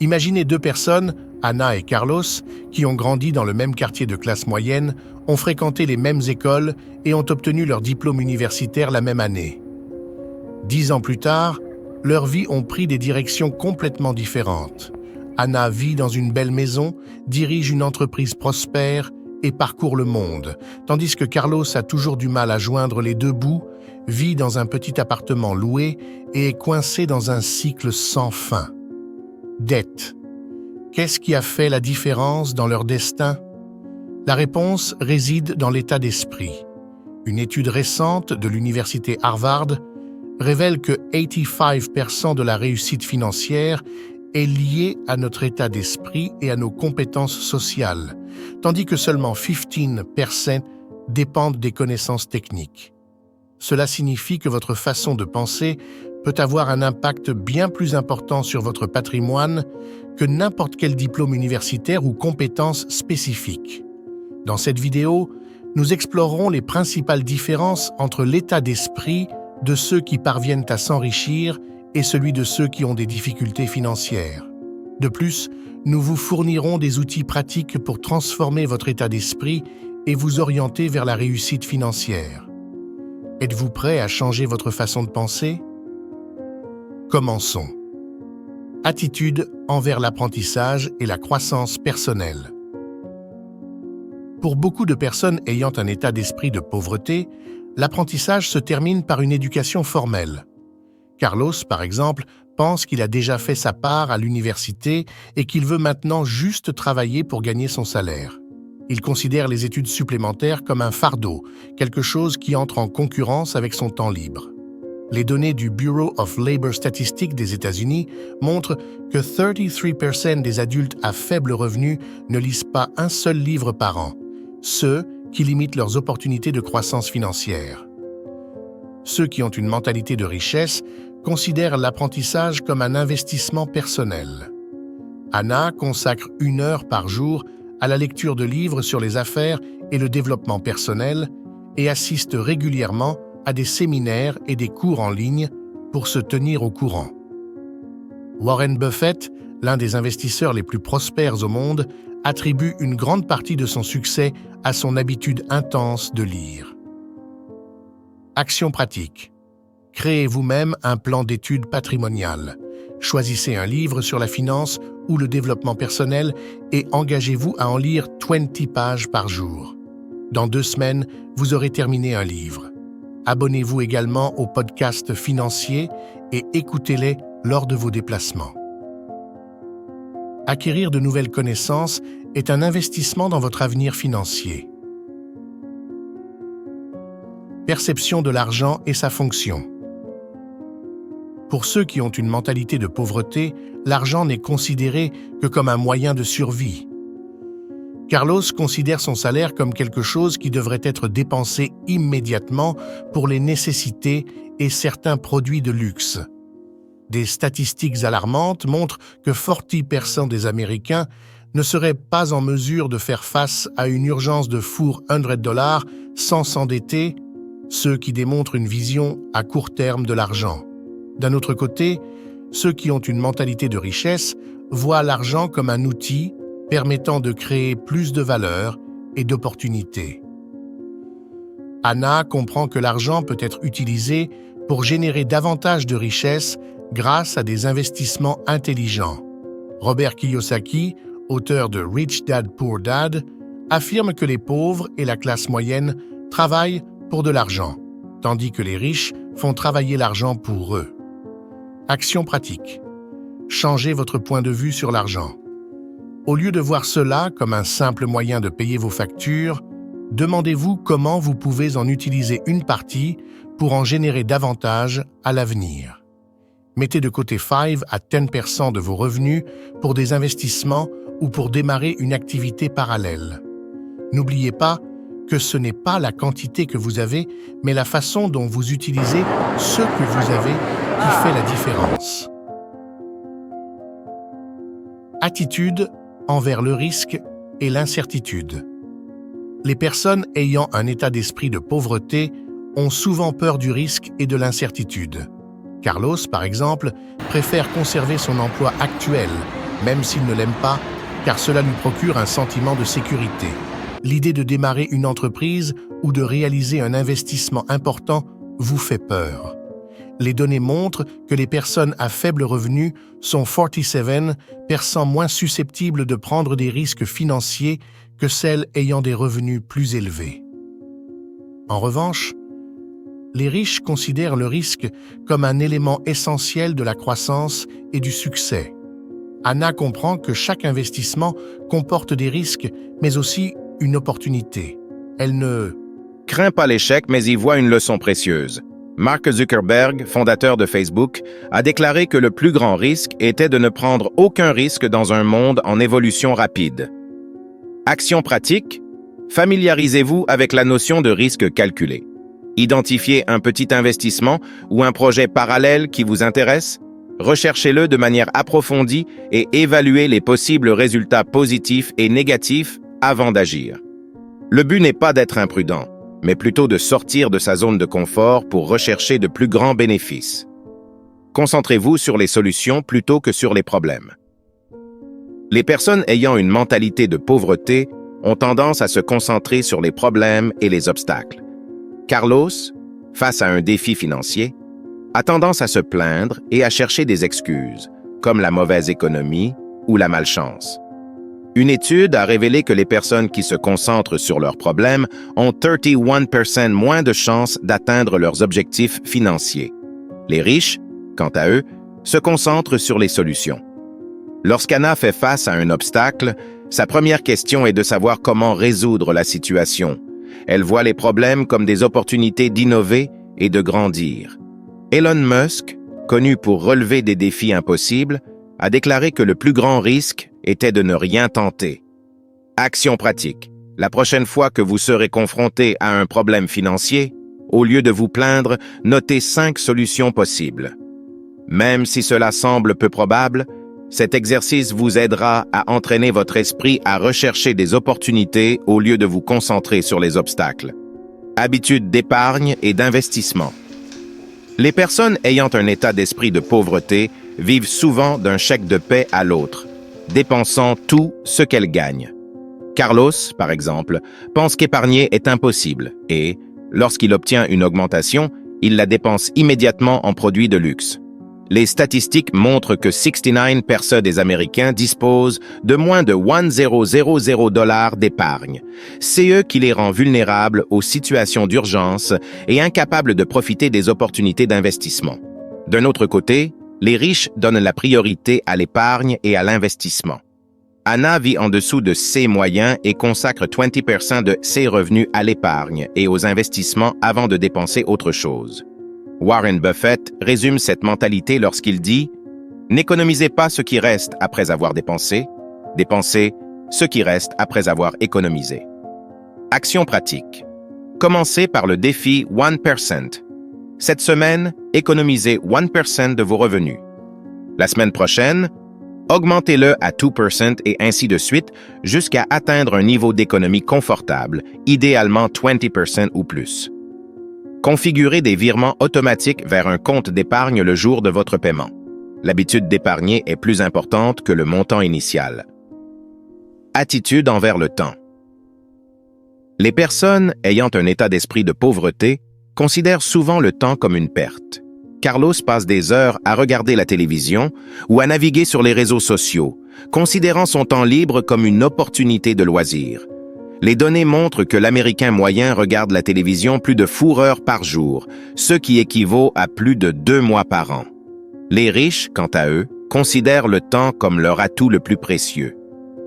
Imaginez deux personnes, Anna et Carlos, qui ont grandi dans le même quartier de classe moyenne, ont fréquenté les mêmes écoles et ont obtenu leur diplôme universitaire la même année. 10 ans plus tard, leurs vies ont pris des directions complètement différentes. Anna vit dans une belle maison, dirige une entreprise prospère et parcourt le monde, tandis que Carlos a toujours du mal à joindre les deux bouts, vit dans un petit appartement loué et est coincé dans un cycle sans fin. Dette. Qu'est-ce qui a fait la différence dans leur destin? La réponse réside dans l'état d'esprit. Une étude récente de l'université Harvard révèle que 85% de la réussite financière est liée à notre état d'esprit et à nos compétences sociales, tandis que seulement 15% dépendent des connaissances techniques. Cela signifie que votre façon de penser peut avoir un impact bien plus important sur votre patrimoine que n'importe quel diplôme universitaire ou compétence spécifique. Dans cette vidéo, nous explorerons les principales différences entre l'état d'esprit de ceux qui parviennent à s'enrichir et celui de ceux qui ont des difficultés financières. De plus, nous vous fournirons des outils pratiques pour transformer votre état d'esprit et vous orienter vers la réussite financière. Êtes-vous prêt à changer votre façon de penser? Commençons. Attitude envers l'apprentissage et la croissance personnelle. Pour beaucoup de personnes ayant un état d'esprit de pauvreté, l'apprentissage se termine par une éducation formelle. Carlos, par exemple, pense qu'il a déjà fait sa part à l'université et qu'il veut maintenant juste travailler pour gagner son salaire. Il considère les études supplémentaires comme un fardeau, quelque chose qui entre en concurrence avec son temps libre. Les données du Bureau of Labor Statistics des États-Unis montrent que 33% des adultes à faible revenu ne lisent pas un seul livre par an, ceux qui limitent leurs opportunités de croissance financière. Ceux qui ont une mentalité de richesse considèrent l'apprentissage comme un investissement personnel. Anna consacre 1 heure par jour à la lecture de livres sur les affaires et le développement personnel et assiste régulièrement à des séminaires et des cours en ligne pour se tenir au courant. Warren Buffett, l'un des investisseurs les plus prospères au monde, attribue une grande partie de son succès à son habitude intense de lire. Action pratique. Créez vous-même un plan d'études patrimonial. Choisissez un livre sur la finance ou le développement personnel et engagez-vous à en lire 20 pages par jour. Dans 2 semaines, vous aurez terminé un livre. Abonnez-vous également aux podcasts financiers et écoutez-les lors de vos déplacements. Acquérir de nouvelles connaissances est un investissement dans votre avenir financier. Perception de l'argent et sa fonction. Pour ceux qui ont une mentalité de pauvreté, l'argent n'est considéré que comme un moyen de survie. Carlos considère son salaire comme quelque chose qui devrait être dépensé immédiatement pour les nécessités et certains produits de luxe. Des statistiques alarmantes montrent que 40% des Américains ne seraient pas en mesure de faire face à une urgence de $400 sans s'endetter, ce qui démontre une vision à court terme de l'argent. D'un autre côté, ceux qui ont une mentalité de richesse voient l'argent comme un outil permettant de créer plus de valeur et d'opportunités. Anna comprend que l'argent peut être utilisé pour générer davantage de richesses grâce à des investissements intelligents. Robert Kiyosaki, auteur de Rich Dad Poor Dad, affirme que les pauvres et la classe moyenne travaillent pour de l'argent, tandis que les riches font travailler l'argent pour eux. Action pratique. Changez votre point de vue sur l'argent. Au lieu de voir cela comme un simple moyen de payer vos factures, demandez-vous comment vous pouvez en utiliser une partie pour en générer davantage à l'avenir. Mettez de côté 5 à 10% de vos revenus pour des investissements ou pour démarrer une activité parallèle. N'oubliez pas que ce n'est pas la quantité que vous avez, mais la façon dont vous utilisez ce que vous avez qui fait la différence. Attitude envers le risque et l'incertitude. Les personnes ayant un état d'esprit de pauvreté ont souvent peur du risque et de l'incertitude. Carlos, par exemple, préfère conserver son emploi actuel même s'il ne l'aime pas, car cela lui procure un sentiment de sécurité. L'idée de démarrer une entreprise ou de réaliser un investissement important vous fait peur. Les données montrent que les personnes à faible revenu sont 47% moins susceptibles de prendre des risques financiers que celles ayant des revenus plus élevés. En revanche, les riches considèrent le risque comme un élément essentiel de la croissance et du succès. Anna comprend que chaque investissement comporte des risques, mais aussi une opportunité. Elle ne craint pas l'échec, mais y voit une leçon précieuse. Mark Zuckerberg, fondateur de Facebook, a déclaré que le plus grand risque était de ne prendre aucun risque dans un monde en évolution rapide. Action pratique, familiarisez-vous avec la notion de risque calculé. Identifiez un petit investissement ou un projet parallèle qui vous intéresse, recherchez-le de manière approfondie et évaluez les possibles résultats positifs et négatifs avant d'agir. Le but n'est pas d'être imprudent, mais plutôt de sortir de sa zone de confort pour rechercher de plus grands bénéfices. Concentrez-vous sur les solutions plutôt que sur les problèmes. Les personnes ayant une mentalité de pauvreté ont tendance à se concentrer sur les problèmes et les obstacles. Carlos, face à un défi financier, a tendance à se plaindre et à chercher des excuses, comme la mauvaise économie ou la malchance. Une étude a révélé que les personnes qui se concentrent sur leurs problèmes ont 31% moins de chances d'atteindre leurs objectifs financiers. Les riches, quant à eux, se concentrent sur les solutions. Lorsqu'Anna fait face à un obstacle, sa première question est de savoir comment résoudre la situation. Elle voit les problèmes comme des opportunités d'innover et de grandir. Elon Musk, connu pour relever des défis impossibles, a déclaré que le plus grand risque était de ne rien tenter. Action pratique. La prochaine fois que vous serez confronté à un problème financier, au lieu de vous plaindre, notez 5 solutions possibles. Même si cela semble peu probable, cet exercice vous aidera à entraîner votre esprit à rechercher des opportunités au lieu de vous concentrer sur les obstacles. Habitudes d'épargne et d'investissement. Les personnes ayant un état d'esprit de pauvreté vivent souvent d'un chèque de paie à l'autre, dépensant tout ce qu'elles gagnent. Carlos, par exemple, pense qu'épargner est impossible et, lorsqu'il obtient une augmentation, il la dépense immédiatement en produits de luxe. Les statistiques montrent que 69% des Américains disposent de moins de $1000 d'épargne. C'est eux qui les rend vulnérables aux situations d'urgence et incapables de profiter des opportunités d'investissement. D'un autre côté, les riches donnent la priorité à l'épargne et à l'investissement. Anna vit en dessous de ses moyens et consacre 20% de ses revenus à l'épargne et aux investissements avant de dépenser autre chose. Warren Buffett résume cette mentalité lorsqu'il dit « N'économisez pas ce qui reste après avoir dépensé, dépensez ce qui reste après avoir économisé. » Action pratique. Commencez par le défi 1%. Cette semaine, économisez 1% de vos revenus. La semaine prochaine, augmentez-le à 2% et ainsi de suite jusqu'à atteindre un niveau d'économie confortable, idéalement 20% ou plus. Configurez des virements automatiques vers un compte d'épargne le jour de votre paiement. L'habitude d'épargner est plus importante que le montant initial. Attitude envers le temps. Les personnes ayant un état d'esprit de pauvreté considèrent souvent le temps comme une perte. Carlos passe des heures à regarder la télévision ou à naviguer sur les réseaux sociaux, considérant son temps libre comme une opportunité de loisir. Les données montrent que l'Américain moyen regarde la télévision plus de 4 heures par jour, ce qui équivaut à plus de 2 mois par an. Les riches, quant à eux, considèrent le temps comme leur atout le plus précieux.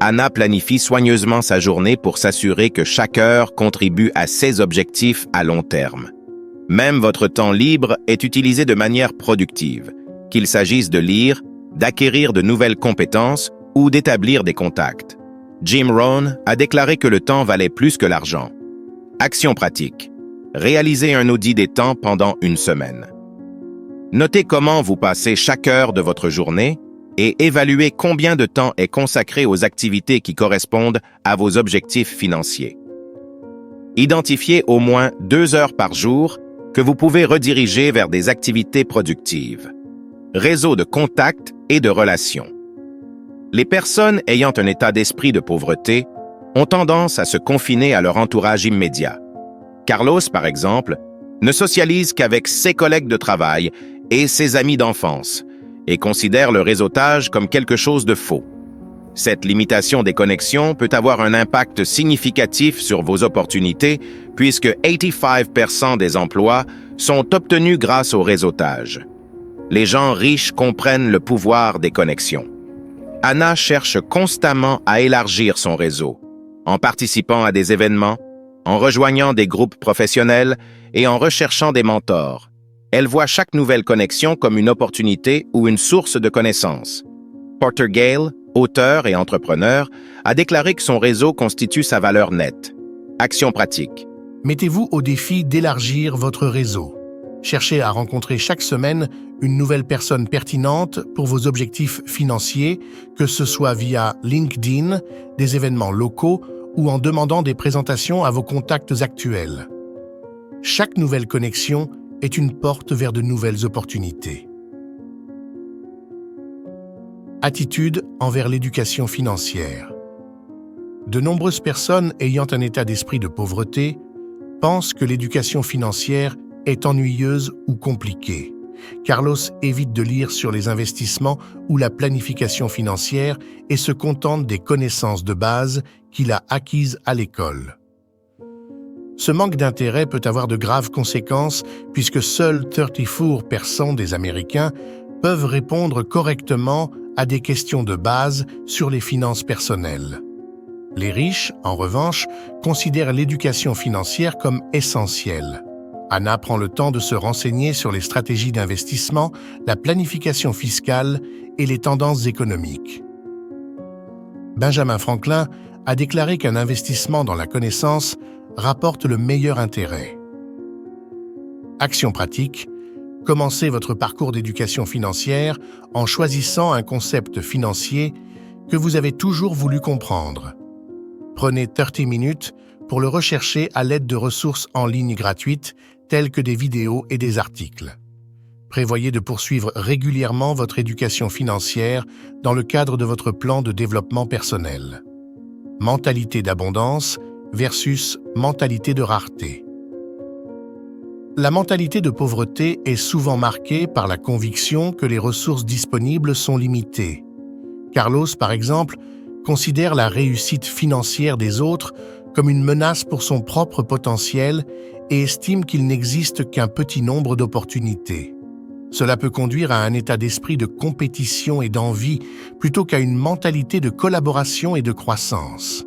Anna planifie soigneusement sa journée pour s'assurer que chaque heure contribue à ses objectifs à long terme. Même votre temps libre est utilisé de manière productive, qu'il s'agisse de lire, d'acquérir de nouvelles compétences ou d'établir des contacts. Jim Rohn a déclaré que le temps valait plus que l'argent. Action pratique. Réalisez un audit des temps pendant une semaine. Notez comment vous passez chaque heure de votre journée et évaluez combien de temps est consacré aux activités qui correspondent à vos objectifs financiers. Identifiez au moins 2 heures par jour que vous pouvez rediriger vers des activités productives. Réseau de contacts et de relations. Les personnes ayant un état d'esprit de pauvreté ont tendance à se confiner à leur entourage immédiat. Carlos, par exemple, ne socialise qu'avec ses collègues de travail et ses amis d'enfance et considère le réseautage comme quelque chose de faux. Cette limitation des connexions peut avoir un impact significatif sur vos opportunités puisque 85% des emplois sont obtenus grâce au réseautage. Les gens riches comprennent le pouvoir des connexions. Anna cherche constamment à élargir son réseau, en participant à des événements, en rejoignant des groupes professionnels et en recherchant des mentors. Elle voit chaque nouvelle connexion comme une opportunité ou une source de connaissances. Porter Gale, auteur et entrepreneur, a déclaré que son réseau constitue sa valeur nette. Action pratique. Mettez-vous au défi d'élargir votre réseau. Cherchez à rencontrer chaque semaine une nouvelle personne pertinente pour vos objectifs financiers, que ce soit via LinkedIn, des événements locaux ou en demandant des présentations à vos contacts actuels. Chaque nouvelle connexion est une porte vers de nouvelles opportunités. Attitude envers l'éducation financière. De nombreuses personnes ayant un état d'esprit de pauvreté pensent que l'éducation financière est ennuyeuse ou compliquée. Carlos évite de lire sur les investissements ou la planification financière et se contente des connaissances de base qu'il a acquises à l'école. Ce manque d'intérêt peut avoir de graves conséquences puisque seuls 34% des Américains peuvent répondre correctement à des questions de base sur les finances personnelles. Les riches, en revanche, considèrent l'éducation financière comme essentielle. Anna prend le temps de se renseigner sur les stratégies d'investissement, la planification fiscale et les tendances économiques. Benjamin Franklin a déclaré qu'un investissement dans la connaissance rapporte le meilleur intérêt. Action pratique. Commencez votre parcours d'éducation financière en choisissant un concept financier que vous avez toujours voulu comprendre. Prenez 30 minutes pour le rechercher à l'aide de ressources en ligne gratuites telles que des vidéos et des articles. Prévoyez de poursuivre régulièrement votre éducation financière dans le cadre de votre plan de développement personnel. Mentalité d'abondance versus mentalité de rareté. La mentalité de pauvreté est souvent marquée par la conviction que les ressources disponibles sont limitées. Carlos, par exemple, considère la réussite financière des autres comme une menace pour son propre potentiel et estime qu'il n'existe qu'un petit nombre d'opportunités. Cela peut conduire à un état d'esprit de compétition et d'envie plutôt qu'à une mentalité de collaboration et de croissance.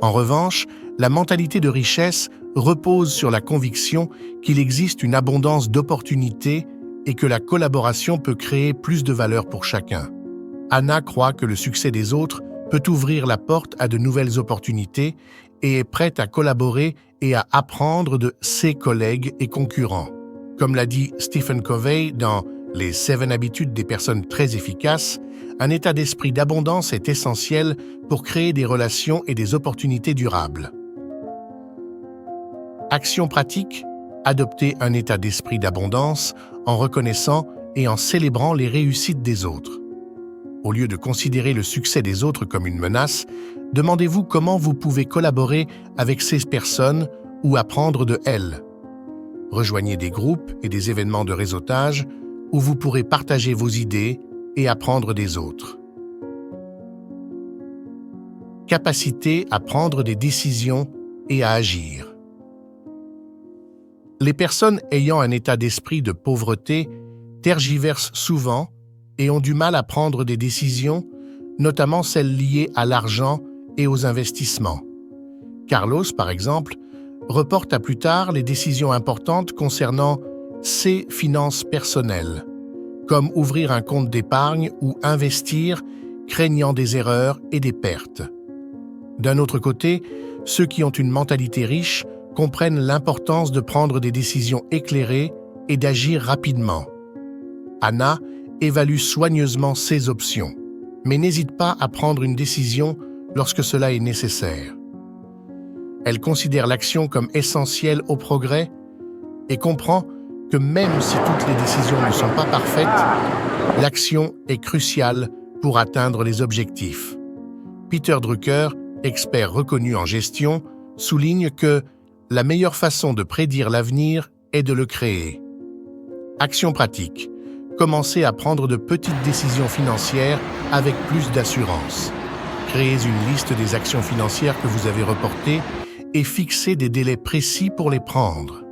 En revanche, la mentalité de richesse repose sur la conviction qu'il existe une abondance d'opportunités et que la collaboration peut créer plus de valeur pour chacun. Anna croit que le succès des autres peut ouvrir la porte à de nouvelles opportunités et est prête à collaborer et à apprendre de ses collègues et concurrents. Comme l'a dit Stephen Covey dans Les 7 habitudes des personnes très efficaces, un état d'esprit d'abondance est essentiel pour créer des relations et des opportunités durables. Action pratique, adopter un état d'esprit d'abondance en reconnaissant et en célébrant les réussites des autres. Au lieu de considérer le succès des autres comme une menace, demandez-vous comment vous pouvez collaborer avec ces personnes ou apprendre de elles. Rejoignez des groupes et des événements de réseautage où vous pourrez partager vos idées et apprendre des autres. Capacité à prendre des décisions et à agir. Les personnes ayant un état d'esprit de pauvreté tergiversent souvent et ont du mal à prendre des décisions, notamment celles liées à l'argent et aux investissements. Carlos, par exemple, reporte à plus tard les décisions importantes concernant ses finances personnelles, comme ouvrir un compte d'épargne ou investir, craignant des erreurs et des pertes. D'un autre côté, ceux qui ont une mentalité riche comprennent l'importance de prendre des décisions éclairées et d'agir rapidement. Anna évalue soigneusement ses options, mais n'hésite pas à prendre une décision lorsque cela est nécessaire. Elle considère l'action comme essentielle au progrès et comprend que même si toutes les décisions ne sont pas parfaites, l'action est cruciale pour atteindre les objectifs. Peter Drucker, expert reconnu en gestion, souligne que la meilleure façon de prédire l'avenir est de le créer. Action pratique. Commencez à prendre de petites décisions financières avec plus d'assurance. Créez une liste des actions financières que vous avez reportées et fixez des délais précis pour les prendre.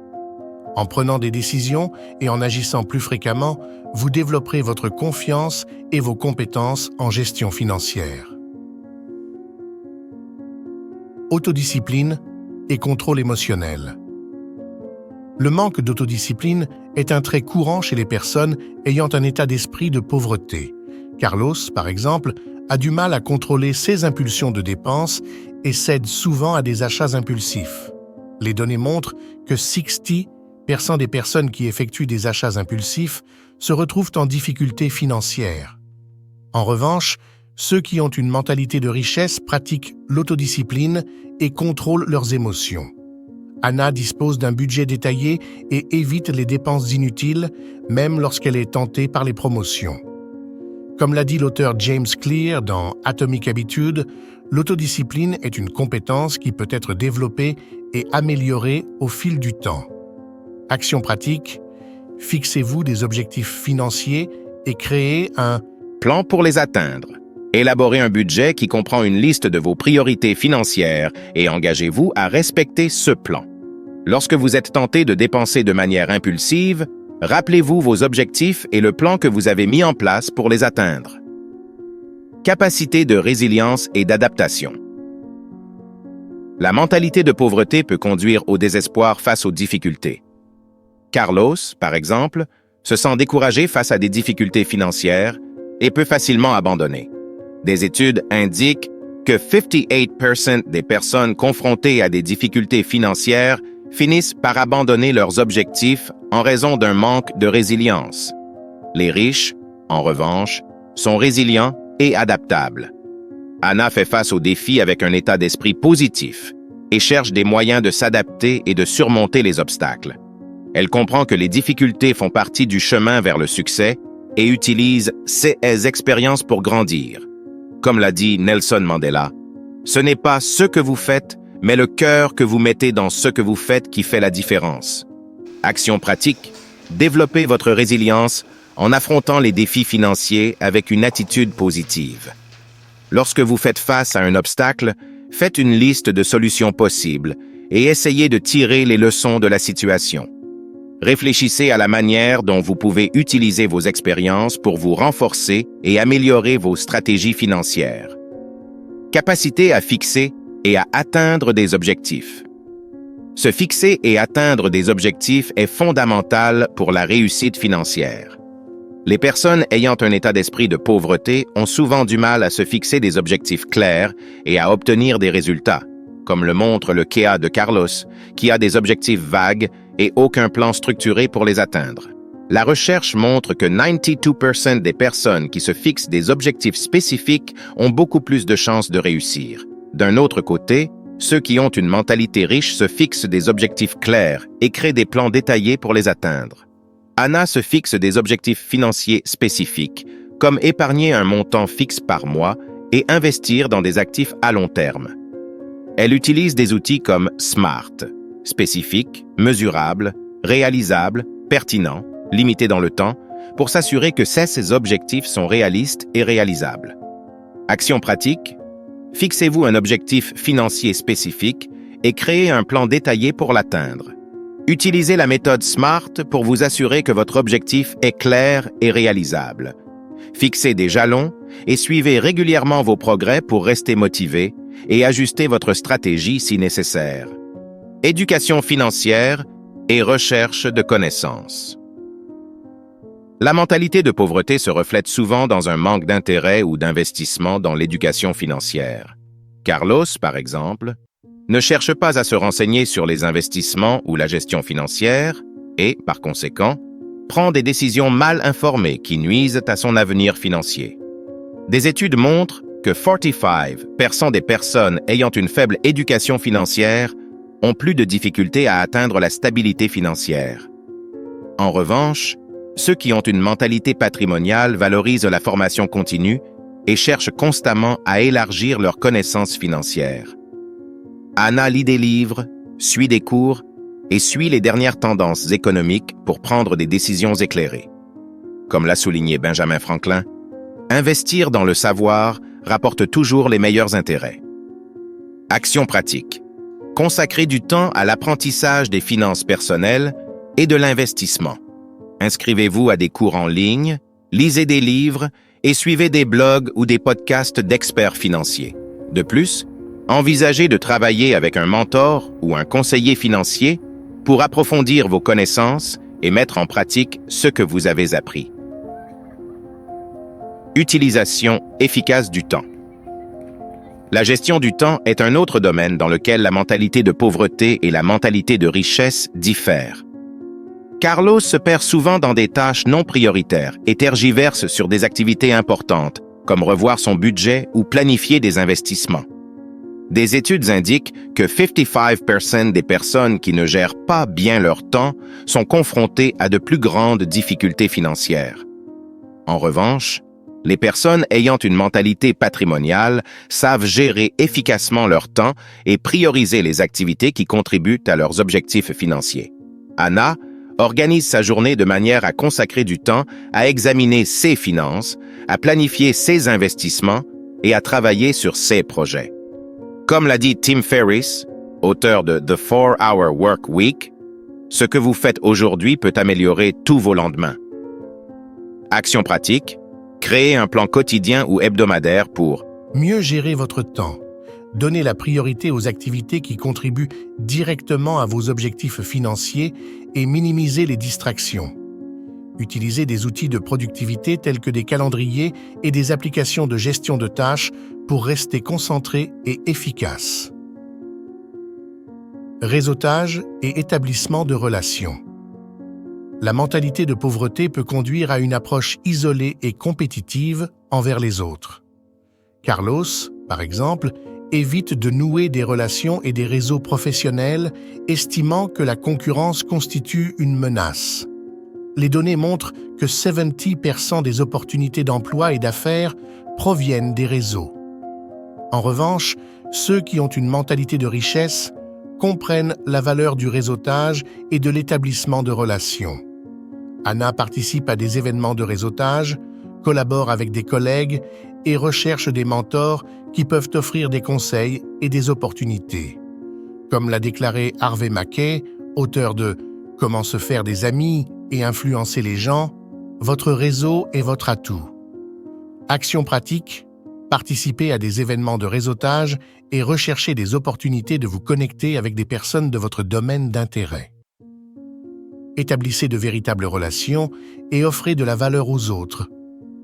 En prenant des décisions et en agissant plus fréquemment, vous développerez votre confiance et vos compétences en gestion financière. Autodiscipline et contrôle émotionnel. Le manque d'autodiscipline est un trait courant chez les personnes ayant un état d'esprit de pauvreté. Carlos, par exemple, a du mal à contrôler ses impulsions de dépenses et cède souvent à des achats impulsifs. Les données montrent que 60% des personnes qui effectuent des achats impulsifs se retrouvent en difficulté financière. En revanche, ceux qui ont une mentalité de richesse pratiquent l'autodiscipline et contrôlent leurs émotions. Anna dispose d'un budget détaillé et évite les dépenses inutiles, même lorsqu'elle est tentée par les promotions. Comme l'a dit l'auteur James Clear dans Atomic Habitude, l'autodiscipline est une compétence qui peut être développée et améliorée au fil du temps. Action pratique, fixez-vous des objectifs financiers et créez un plan pour les atteindre. Élaborez un budget qui comprend une liste de vos priorités financières et engagez-vous à respecter ce plan. Lorsque vous êtes tenté de dépenser de manière impulsive, rappelez-vous vos objectifs et le plan que vous avez mis en place pour les atteindre. Capacité de résilience et d'adaptation. La mentalité de pauvreté peut conduire au désespoir face aux difficultés. Carlos, par exemple, se sent découragé face à des difficultés financières et peut facilement abandonner. Des études indiquent que 58% des personnes confrontées à des difficultés financières finissent par abandonner leurs objectifs en raison d'un manque de résilience. Les riches, en revanche, sont résilients et adaptables. Anna fait face aux défis avec un état d'esprit positif et cherche des moyens de s'adapter et de surmonter les obstacles. Elle comprend que les difficultés font partie du chemin vers le succès et utilise ces expériences pour grandir. Comme l'a dit Nelson Mandela, « Ce n'est pas ce que vous faites, mais le cœur que vous mettez dans ce que vous faites qui fait la différence. » Action pratique, développez votre résilience en affrontant les défis financiers avec une attitude positive. Lorsque vous faites face à un obstacle, faites une liste de solutions possibles et essayez de tirer les leçons de la situation. Réfléchissez à la manière dont vous pouvez utiliser vos expériences pour vous renforcer et améliorer vos stratégies financières. Capacité à fixer et à atteindre des objectifs. Se fixer et atteindre des objectifs est fondamental pour la réussite financière. Les personnes ayant un état d'esprit de pauvreté ont souvent du mal à se fixer des objectifs clairs et à obtenir des résultats, comme le montre le cas de Carlos, qui a des objectifs vagues et aucun plan structuré pour les atteindre. La recherche montre que 92% des personnes qui se fixent des objectifs spécifiques ont beaucoup plus de chances de réussir. D'un autre côté, ceux qui ont une mentalité riche se fixent des objectifs clairs et créent des plans détaillés pour les atteindre. Anna se fixe des objectifs financiers spécifiques, comme épargner un montant fixe par mois et investir dans des actifs à long terme. Elle utilise des outils comme SMART, spécifique, mesurable, réalisable, pertinent, limité dans le temps, pour s'assurer que ces objectifs sont réalistes et réalisables. Action pratique, fixez-vous un objectif financier spécifique et créez un plan détaillé pour l'atteindre. Utilisez la méthode SMART pour vous assurer que votre objectif est clair et réalisable. Fixez des jalons et suivez régulièrement vos progrès pour rester motivé et ajuster votre stratégie si nécessaire. Éducation financière et recherche de connaissances. La mentalité de pauvreté se reflète souvent dans un manque d'intérêt ou d'investissement dans l'éducation financière. Carlos, par exemple, ne cherche pas à se renseigner sur les investissements ou la gestion financière et, par conséquent, prend des décisions mal informées qui nuisent à son avenir financier. Des études montrent que 45% des personnes ayant une faible éducation financière ont plus de difficultés à atteindre la stabilité financière. En revanche, ceux qui ont une mentalité patrimoniale valorisent la formation continue et cherchent constamment à élargir leurs connaissances financières. Anna lit des livres, suit des cours et suit les dernières tendances économiques pour prendre des décisions éclairées. Comme l'a souligné Benjamin Franklin, investir dans le savoir rapporte toujours les meilleurs intérêts. Action pratique. Consacrez du temps à l'apprentissage des finances personnelles et de l'investissement. Inscrivez-vous à des cours en ligne, lisez des livres et suivez des blogs ou des podcasts d'experts financiers. De plus, envisagez de travailler avec un mentor ou un conseiller financier pour approfondir vos connaissances et mettre en pratique ce que vous avez appris. Utilisation efficace du temps. La gestion du temps est un autre domaine dans lequel la mentalité de pauvreté et la mentalité de richesse diffèrent. Carlos se perd souvent dans des tâches non prioritaires et tergiverse sur des activités importantes, comme revoir son budget ou planifier des investissements. Des études indiquent que 55% des personnes qui ne gèrent pas bien leur temps sont confrontées à de plus grandes difficultés financières. En revanche, les personnes ayant une mentalité patrimoniale savent gérer efficacement leur temps et prioriser les activités qui contribuent à leurs objectifs financiers. Anna organise sa journée de manière à consacrer du temps à examiner ses finances, à planifier ses investissements et à travailler sur ses projets. Comme l'a dit Tim Ferriss, auteur de The 4-Hour Work Week, ce que vous faites aujourd'hui peut améliorer tous vos lendemains. Action pratique. Créez un plan quotidien ou hebdomadaire pour mieux gérer votre temps. Donnez la priorité aux activités qui contribuent directement à vos objectifs financiers et minimiser les distractions. Utilisez des outils de productivité tels que des calendriers et des applications de gestion de tâches pour rester concentré et efficace. Réseautage et établissement de relations. La mentalité de pauvreté peut conduire à une approche isolée et compétitive envers les autres. Carlos, par exemple, évite de nouer des relations et des réseaux professionnels, estimant que la concurrence constitue une menace. Les données montrent que 70% des opportunités d'emploi et d'affaires proviennent des réseaux. En revanche, ceux qui ont une mentalité de richesse comprennent la valeur du réseautage et de l'établissement de relations. Anna participe à des événements de réseautage, collabore avec des collègues et recherche des mentors qui peuvent offrir des conseils et des opportunités. Comme l'a déclaré Harvey Mackay, auteur de « Comment se faire des amis et influencer les gens », votre réseau est votre atout. Action pratique, participez à des événements de réseautage et recherchez des opportunités de vous connecter avec des personnes de votre domaine d'intérêt. Établissez de véritables relations et offrez de la valeur aux autres,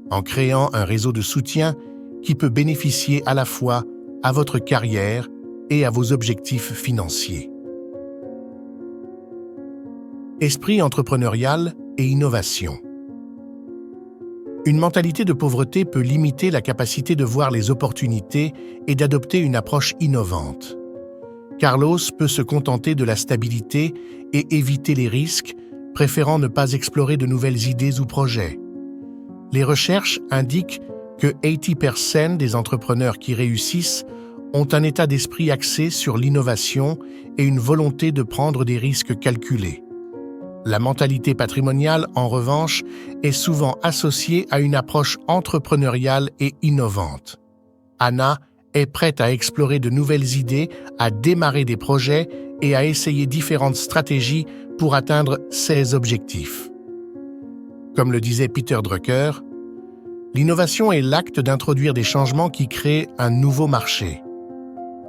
en créant un réseau de soutien qui peut bénéficier à la fois à votre carrière et à vos objectifs financiers. Esprit entrepreneurial et innovation. Une mentalité de pauvreté peut limiter la capacité de voir les opportunités et d'adopter une approche innovante. Carlos peut se contenter de la stabilité et éviter les risques, préférant ne pas explorer de nouvelles idées ou projets. Les recherches indiquent que 80% des entrepreneurs qui réussissent ont un état d'esprit axé sur l'innovation et une volonté de prendre des risques calculés. La mentalité patrimoniale, en revanche, est souvent associée à une approche entrepreneuriale et innovante. Anna est prête à explorer de nouvelles idées, à démarrer des projets et à essayer différentes stratégies pour atteindre ses objectifs. Comme le disait Peter Drucker, l'innovation est l'acte d'introduire des changements qui créent un nouveau marché.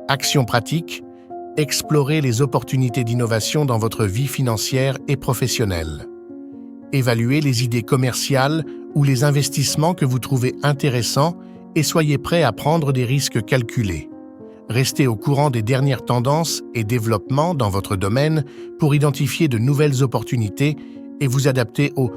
Action pratique, explorez les opportunités d'innovation dans votre vie financière et professionnelle. Évaluez les idées commerciales ou les investissements que vous trouvez intéressants et soyez prêt à prendre des risques calculés. Restez au courant des dernières tendances et développements dans votre domaine pour identifier de nouvelles opportunités et vous adapter aux